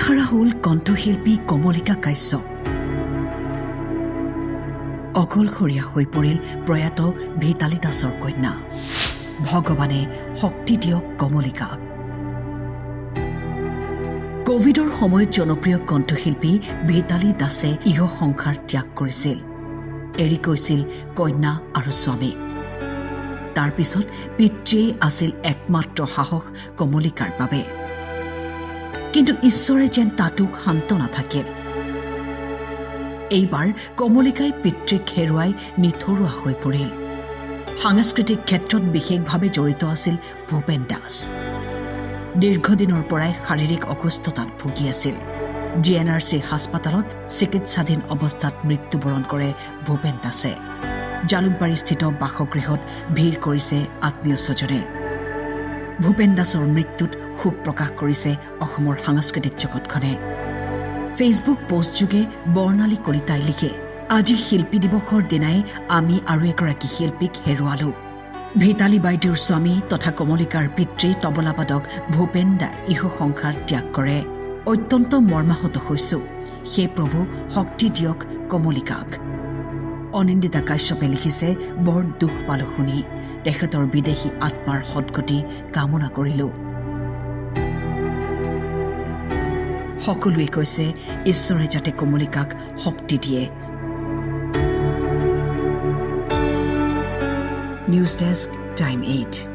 দিশেহাৰা হ'ল কণ্ঠশিল্পী কমলিকা কাশ্যপ। অকলশৰীয়া হৈ পৰিল প্ৰয়াত ভিতালী দাসৰ কন্যা। ভগৱানে শক্তি দিয়ক কমলিকাক। কোভিডৰ সময়ত জনপ্ৰিয় কণ্ঠশিল্পী ভিতালী দাসে ইহ সংসাৰ ত্যাগ কৰিছিল। এৰি গৈছিল কন্যা আৰু স্বামীক। তাৰ পিছত পিতৃয়েই আছিল একমাত্ৰ সাহস কমলিকাৰ বাবে। কিন্তু ঈশ্বৰে যেন তাতো শান্ত নাথাকিল। এইবাৰ কমলিকাই পিতৃক হেৰুৱাই নিথৰুৱা হৈ পৰিল। সাংস্কৃতিক ক্ষেত্ৰত বিশেষভাৱে জড়িত আছিল ভূপেন দাস। দীৰ্ঘদিনৰ পৰাই শাৰীৰিক অসুস্থতাত ভুগি আছিল। GNRC হাস্পাতালত চিকিৎসাধীন অৱস্থাত মৃত্যুবৰণ কৰে ভূপেন দাসে। জালুকবাৰীস্থিত বাসগৃহত ভিৰ কৰিছে আত্মীয় স্বজনে। ভূপেন দাসৰ মৃত্যুত শোক প্ৰকাশ কৰিছে অসমৰ সাংস্কৃতিক জগতখনে। ফেচবুক পোষ্টযোগে বৰ্ণালী কলিতাই লিখে, আজি শিল্পী দিৱসৰ দিনাই আমি আৰু এগৰাকী শিল্পীক হেৰুৱালো। ভিতালী বাইদেউৰ স্বামী তথা কমলিকাৰ পিতৃ তবলাবাদক ভূপেন দাই ইহ সংসাৰ ত্যাগ কৰে। অত্যন্ত মৰ্মাহত হৈছো। সেই প্ৰভু শক্তি দিয়ক কমলিকাক। অনিন্দিতা কাশ্যপে লিখিছে, বৰ দুখ পালো শুনি। তেখেতৰ বিদেশী আত্মাৰ সদ্গতি কামনা কৰিলো। সকলোৱে কৈছে ঈশ্বৰে যাতে কমলিকাক শক্তি দিয়ে। News desk, time 8।